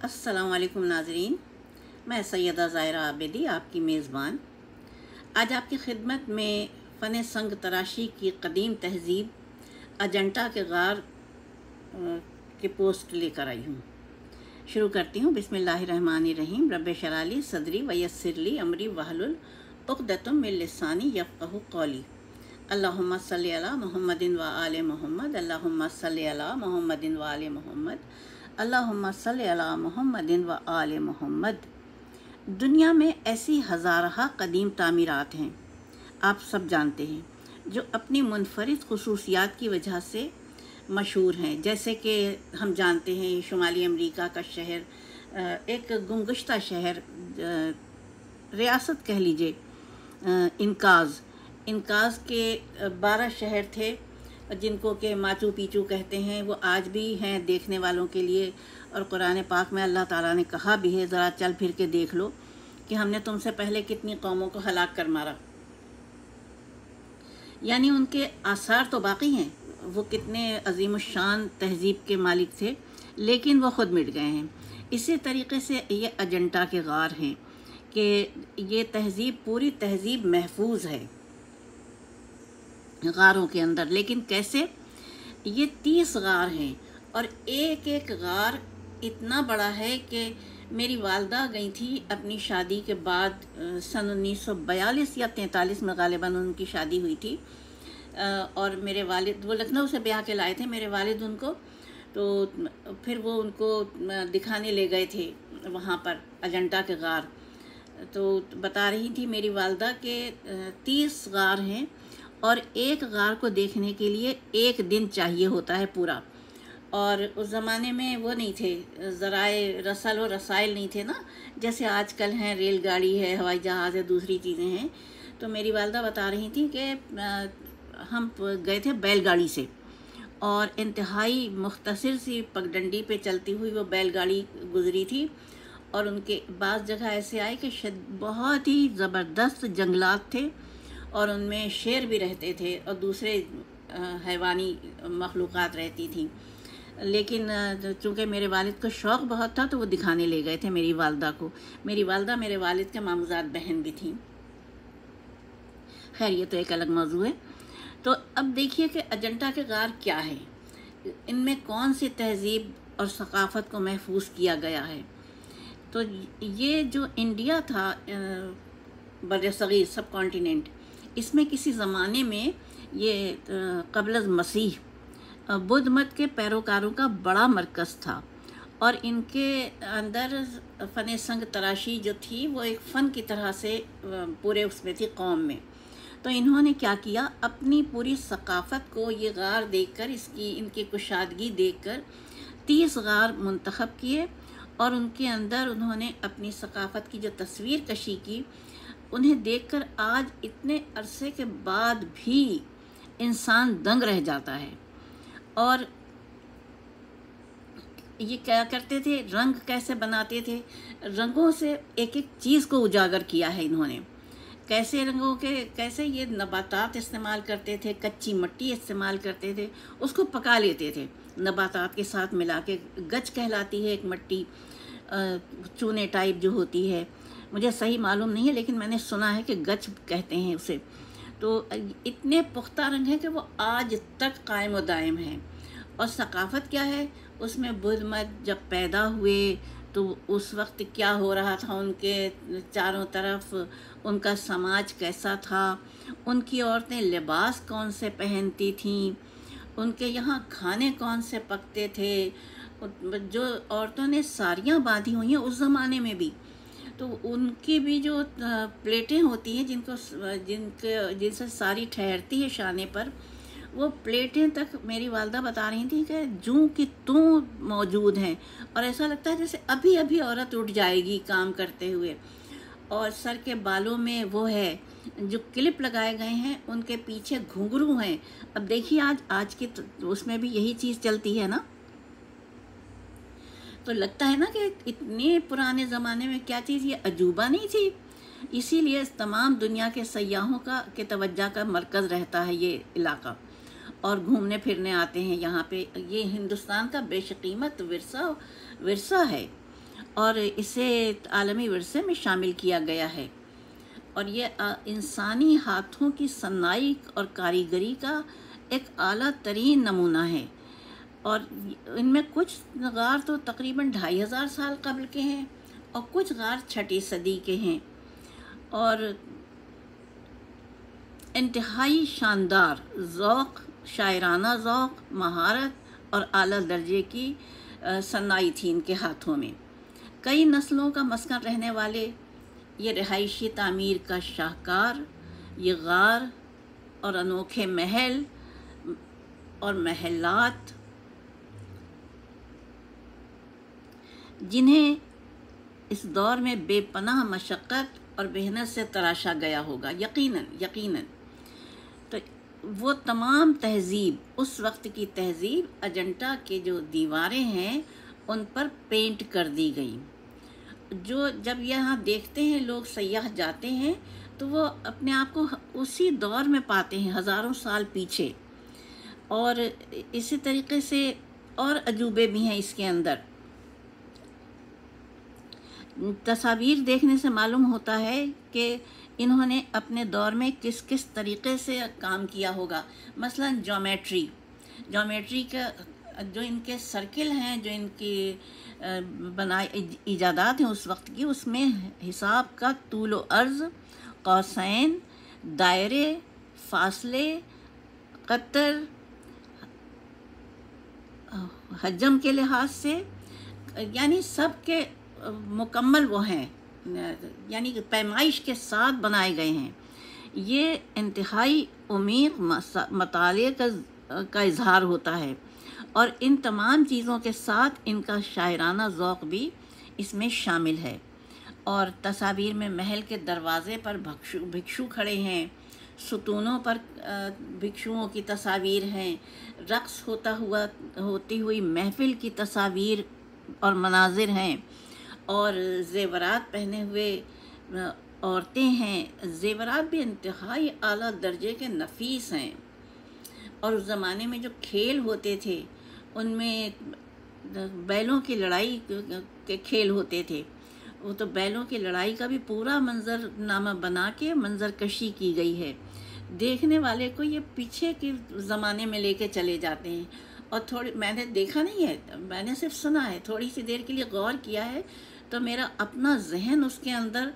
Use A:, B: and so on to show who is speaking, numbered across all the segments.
A: अस्सलाम वालेकुम नाज़रीन, मैं सैयदा ज़ाहिरा आबिदी आपकी मेज़बान आज आपकी खिदमत में फ़न संग तराशी की कदीम तहज़ीब अजंता के गार के पोस्ट लेकर आई हूँ। शुरू करती हूँ। बिस्मिल्लाहिर्रहमानिर्रहीम। रब्बे शराली सदरी वयस्सिरली अमरी वहलुल उक़दतम मिन लिसानी यफ़क़हू क़ौली। अल्लाहुम्मा सल्लि अला मुहम्मदिन व आले मुहम्मद। अल्लाहुम्मा सल्लि अला मुहम्मदिन व आले मुहम्मद। अल्लाहुम्मा सल्लि अला मुहम्मदिन व आले मुहम्मद। दुनिया में ऐसी हज़ारहा कदीम तामीरात हैं, आप सब जानते हैं, जो अपनी मुनफरिद खुसूसियात की वजह से मशहूर हैं। जैसे कि हम जानते हैं शुमाली अमरीका का शहर एक गुमगुश्ता शहर, रियासत कह लीजिए, इनकाज के 12 शहर थे जिनको के माचू पीचू कहते हैं। वो आज भी हैं देखने वालों के लिए, और कुरान पाक में अल्लाह ताला ने कहा भी है, ज़रा चल फिर के देख लो कि हमने तुमसे पहले कितनी कौमों को हलाक कर मारा। यानी उनके आसार तो बाकी हैं, वो कितने अजीमुशान तहज़ीब के मालिक थे, लेकिन वो ख़ुद मिट गए हैं। इसी तरीके से ये अजंता के गार हैं कि ये तहज़ीब, पूरी तहज़ीब महफूज है गारों के अंदर। लेकिन कैसे? ये 30 गार हैं और एक एक गार इतना बड़ा है कि मेरी वालदा गई थी अपनी शादी के बाद, सन 1942 या 43 में गालिबन उनकी शादी हुई थी। और मेरे वालिद, वो लखनऊ से ब्याह के लाए थे मेरे वालिद उनको, तो फिर वो उनको दिखाने ले गए थे वहाँ पर अजंता के गार। तो बता रही थी मेरी वालदा के 30 गार हैं और एक गार को देखने के लिए एक दिन चाहिए होता है पूरा। और उस ज़माने में वो नहीं थे, ज़राए रसल और रसाइल नहीं थे ना, जैसे आजकल हैं, रेलगाड़ी है, हवाई जहाज़ है, दूसरी चीज़ें हैं। तो मेरी वालदा बता रही थी कि हम गए थे बैलगाड़ी से, और इंतहाई मुख्तसर सी पगडंडी पे चलती हुई वो बैलगाड़ी गुजरी थी। और उनके बाज़ जगह ऐसे आए कि बहुत ही ज़बरदस्त जंगलात थे, और उनमें शेर भी रहते थे और दूसरे हैवानी मखलूक़ात रहती थी। लेकिन चूँकि मेरे वालिद को शौक़ बहुत था तो वो दिखाने ले गए थे मेरी वालदा को। मेरी वालदा मेरे वालिद के मामूज़ात बहन भी थी। खैर, ये तो एक अलग मौजू है। तो अब देखिए कि अजंता के गार क्या है, इनमें कौन सी तहज़ीब और सकाफ़त को महफूज किया गया है। तो ये जो इंडिया था, बर्र-ए-सग़ीर, सब कॉन्टिनेंट, इसमें किसी ज़माने में ये क़ब्ल मसीह बुद्ध मत के पैरोकारों का बड़ा मरकज़ था। और इनके अंदर फ़न संग तराशी जो थी वो एक फ़न की तरह से पूरे उसमें थी कौम में। तो इन्होंने क्या किया, अपनी पूरी सकाफ़त को ये गार देखकर, इसकी इनकी कुशादगी देखकर 30 गार मुंतखब किए, और उनके अंदर उन्होंने अपनी सकाफ़त की जो तस्वीर कशी की, उन्हें देखकर आज इतने अरसे के बाद भी इंसान दंग रह जाता है। और ये क्या करते थे, रंग कैसे बनाते थे, रंगों से एक एक चीज़ को उजागर किया है इन्होंने। कैसे रंगों के, कैसे ये नबातात इस्तेमाल करते थे, कच्ची मिट्टी इस्तेमाल करते थे, उसको पका लेते थे नबातात के साथ मिला के। गच कहलाती है एक मिट्टी, चूने टाइप जो होती है, मुझे सही मालूम नहीं है लेकिन मैंने सुना है कि गच कहते हैं उसे। तो इतने पुख्ता रंग हैं कि वो आज तक कायम व दायम हैं। और सकाफ़त क्या है, उसमें बुद्ध मत जब पैदा हुए तो उस वक्त क्या हो रहा था, उनके चारों तरफ उनका समाज कैसा था, उनकी औरतें लिबास कौन से पहनती थीं, उनके यहाँ खाने कौन से पकते थे। जो औरतों ने साड़ियाँ बांधी हुई हैं उस ज़माने में भी, तो उनकी भी जो प्लेटें होती हैं जिनसे साड़ी ठहरती है शाने पर, वो प्लेटें तक मेरी वालदा बता रही थी कि जूं की तूं मौजूद हैं, और ऐसा लगता है जैसे अभी अभी औरत उठ जाएगी काम करते हुए। और सर के बालों में वो है जो क्लिप लगाए गए हैं, उनके पीछे घुंघरू हैं। अब देखिए आज की उसमें भी यही चीज़ चलती है ना, तो लगता है ना कि इतने पुराने ज़माने में क्या चीज़ ये अजूबा नहीं थी। इसीलिए तमाम दुनिया के सयाहों के तवज्जो का मरकज़ रहता है ये इलाका, और घूमने फिरने आते हैं यहाँ पे। ये हिंदुस्तान का बेशकीमत विरसा है। और इसे आलमी विरसे में शामिल किया गया है। और ये इंसानी हाथों की सनाई और कारीगरी का एक आला तरीन नमूना है। और इनमें कुछ गार तो तकरीबन 2500 साल कबल के हैं और कुछ गार 6ठी सदी के हैं। और इंतहाई शानदार ज़ौक़, शायराना ज़ौक़, महारत और आला दर्जे की सनाई थी इनके हाथों में। कई नस्लों का मस्कन रहने वाले ये रिहायशी तामीर का शाहकार, ये गार और अनोखे महल और महलात, जिन्हें इस दौर में बेपनाह मशक्क़त और मेहनत से तराशा गया होगा, यकीनन यकीनन। तो वो तमाम तहज़ीब, उस वक्त की तहज़ीब, अजंता के जो दीवारें हैं उन पर पेंट कर दी गई। जो जब यहाँ देखते हैं लोग, सयाह जाते हैं, तो वो अपने आप को उसी दौर में पाते हैं, हज़ारों साल पीछे। और इसी तरीके से और अजूबे भी हैं इसके अंदर। तस्वीर देखने से मालूम होता है कि इन्होंने अपने दौर में किस किस तरीके से काम किया होगा। मसलन ज्योमेट्री का जो इनके सर्किल हैं, जो इनकी बनाए इजादात हैं उस वक्त की, उसमें हिसाब का तूल व अर्ज़, कौसैन, दायरे, फासले, कतर, हजम के लिहाज से, यानी सब के मुकम्मल वो हैं, यानी कि पैमाइश के साथ बनाए गए हैं। ये इंतहाई उम्मीद मताले का इजहार होता है। और इन तमाम चीज़ों के साथ इनका शायराना ज़ौक़ भी इसमें शामिल है। और तस्वीर में महल के दरवाज़े पर भिक्षु खड़े हैं, सुतूनों पर भिक्षुओं की तस्वीर हैं, रक़्स होती हुई महफ़िल की तस्वीर और मनाजिर हैं, और ज़ेवरात पहने हुए औरतें हैं। ज़ेवरात भी इंतहाई आला दर्जे के नफीस हैं। और उस ज़माने में जो खेल होते थे उनमें बैलों की लड़ाई के खेल होते थे। वो तो बैलों की लड़ाई का भी पूरा मंजरनामा बना के मंजर कशी की गई है। देखने वाले को ये पीछे के ज़माने में लेके चले जाते हैं। और थोड़ी, मैंने देखा नहीं है, मैंने सिर्फ सुना है, थोड़ी सी देर के लिए गौर किया है, तो मेरा अपना जहन उसके अंदर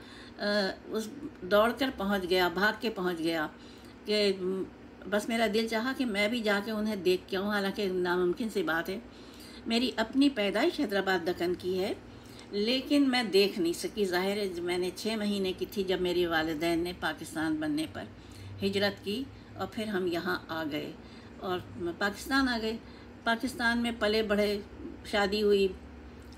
A: उस दौड़ कर पहुँच गया, भाग के पहुँच गया कि बस मेरा दिल चाहा कि मैं भी जाके उन्हें देख के आऊँ। हालांकि नामुमकिन सी बात है, मेरी अपनी पैदाइश हैदराबाद दक्कन की है, लेकिन मैं देख नहीं सकी। ज़ाहिर है मैंने 6 महीने की थी जब मेरे वालिदैन ने पाकिस्तान बनने पर हिजरत की, और फिर हम यहाँ आ गए और पाकिस्तान आ गए। पाकिस्तान में पले बढ़े, शादी हुई,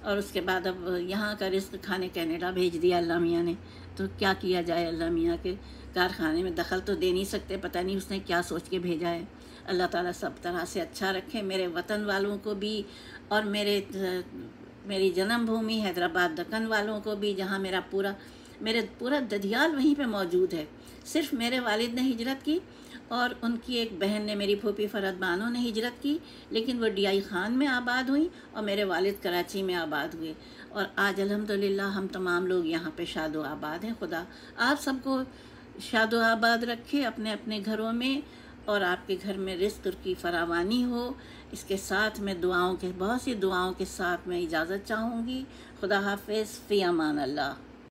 A: और उसके बाद अब यहाँ का रिस्क खाने कनाडा भेज दिया अल्लाह मियाँ ने। तो क्या किया जाए, अल्लाह मियाँ के कारखाने में दखल तो दे नहीं सकते, पता नहीं उसने क्या सोच के भेजा है। अल्लाह ताला सब तरह से अच्छा रखे मेरे वतन वालों को भी, और मेरी जन्मभूमि हैदराबाद दक्कन वालों को भी, जहाँ मेरा पूरा ददियाल वहीं पे मौजूद है। सिर्फ मेरे वालिद ने हिजरत की और उनकी एक बहन ने, मेरी फूफी फरहत बानो ने हिजरत की, लेकिन वो DI खान में आबाद हुई और मेरे वालिद कराची में आबाद हुए। और आज अल्हम्दुलिल्लाह हम तमाम लोग यहाँ पे शादो आबाद हैं। खुदा आप सबको शादो आबाद रखे अपने अपने घरों में, और आपके घर में रिस्क की फरावानी हो। इसके साथ में बहुत सी दुआओं के साथ मैं इजाज़त चाहूँगी। खुदा हाफ़िज़, फ़ी अमान अल्लाह।